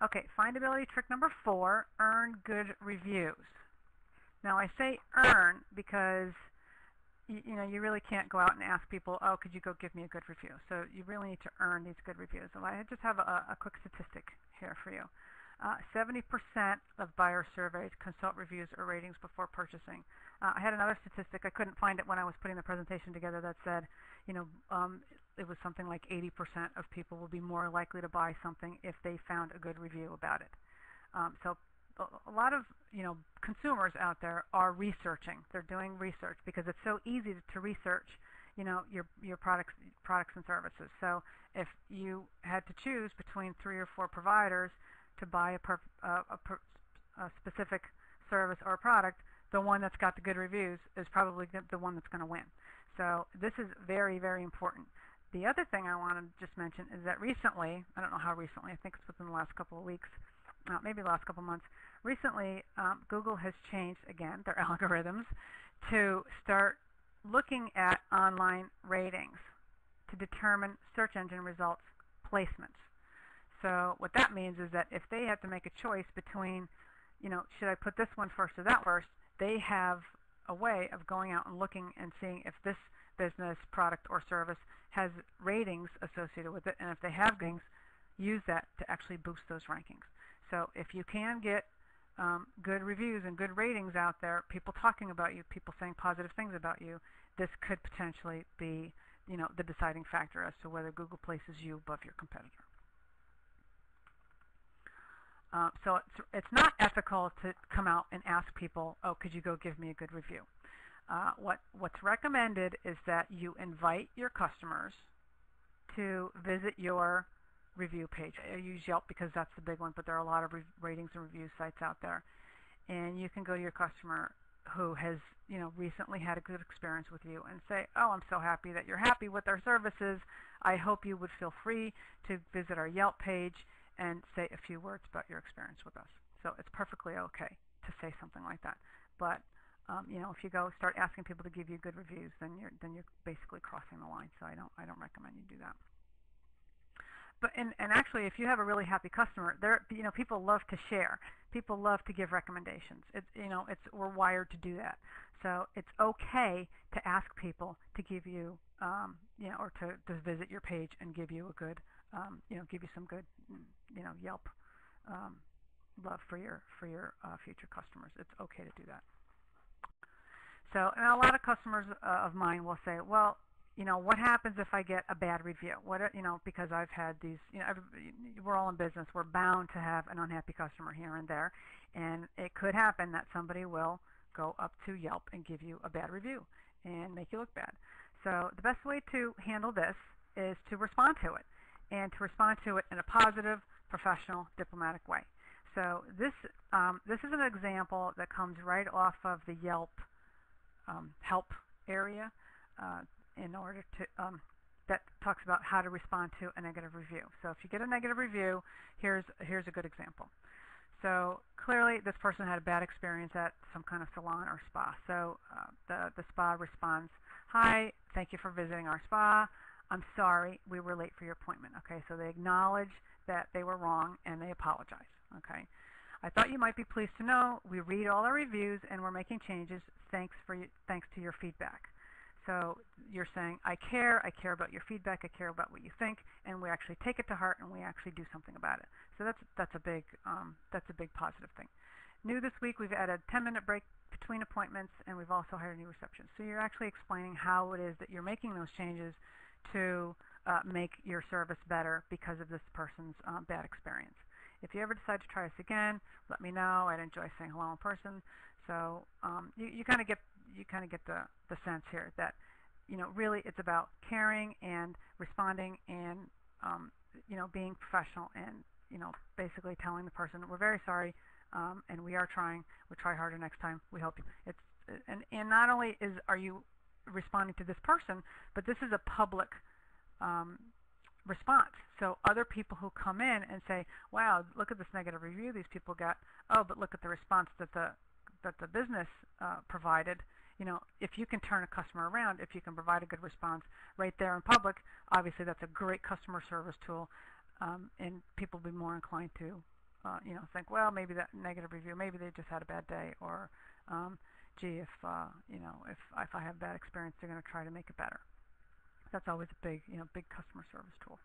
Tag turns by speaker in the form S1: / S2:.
S1: Okay, findability trick number 4, earn good reviews. Now I say earn because you really can't go out and ask people, oh, could you go give me a good review? So you really need to earn these good reviews. And I just have a quick statistic here for you. 70% of buyer surveys consult reviews or ratings before purchasing. I had another statistic. I couldn't find it when I was putting the presentation together that said, it was something like 80% of people will be more likely to buy something if they found a good review about it. So a lot of consumers out there are researching. They're doing research because it's so easy to research your products and services. So if you had to choose between 3 or 4 providers to buy a specific service or product, the one that's got the good reviews is probably the one that's going to win. So this is very, very important. The other thing I want to just mention is that recently, I don't know how recently, I think it's within the last couple of weeks, maybe the last couple of months, recently Google has changed, again, their algorithms to start looking at online ratings to determine search engine results placements. So what that means is that if they have to make a choice between, should I put this one first or that first, they have a way of going out and looking and seeing if this business, product, or service has ratings associated with it, and if they have things, use that to actually boost those rankings. So if you can get good reviews and good ratings out there, people talking about you, people saying positive things about you, this could potentially be, the deciding factor as to whether Google places you above your competitor. So it's not ethical to come out and ask people, oh, could you go give me a good review? What's recommended is that you invite your customers to visit your review page. I use Yelp because that's the big one, but there are a lot of ratings and review sites out there. And you can go to your customer who has recently had a good experience with you and say, oh, I'm so happy that you're happy with our services. I hope you would feel free to visit our Yelp page and say a few words about your experience with us. So it's perfectly okay to say something like that. But if you go start asking people to give you good reviews, then you're basically crossing the line. So I don't recommend you do that. But and actually, if you have a really happy customer, people love to share. People love to give recommendations. We're wired to do that. So it's okay to ask people to give you, or to visit your page and give you a good, give you some good, Yelp love for your future customers. It's okay to do that. So, and a lot of customers of mine will say, well, what happens if I get a bad review? Because I've had these, we're all in business. We're bound to have an unhappy customer here and there. And it could happen that somebody will go up to Yelp and give you a bad review and make you look bad. So the best way to handle this is to respond to it, and to respond to it in a positive, professional, diplomatic way. So this is an example that comes right off of the Yelp help area. In order to that talks about how to respond to a negative review. So if you get a negative review, here's a good example. So clearly this person had a bad experience at some kind of salon or spa. So the spa responds, "Hi, thank you for visiting our spa. I'm sorry we were late for your appointment." Okay, so they acknowledge that they were wrong and they apologize. Okay, "I thought you might be pleased to know we read all our reviews and we're making changes. Thanks to your feedback." So you're saying, I care about your feedback, I care about what you think, and we actually take it to heart and we actually do something about it. So that's a big positive thing. New this week, we've added a 10-minute break between appointments, and we've also hired a new receptionist. So you're actually explaining how it is that you're making those changes to make your service better because of this person's bad experience. If you ever decide to try us again, let me know. I'd enjoy saying hello in person. So you kind of get the sense here that really it's about caring and responding and being professional and basically telling the person we're very sorry and we'll try harder next time. We hope you. And not only are you responding to this person, but this is a public response. So other people who come in and say, wow, look at this negative review these people got. Oh, but look at the response that the business provided. If you can turn a customer around, if you can provide a good response right there in public, obviously that's a great customer service tool, and people will be more inclined to think, well, maybe that negative review, maybe they just had a bad day, or gee, if if I have bad experience, they're going to try to make it better. That's always a big, big customer service tool.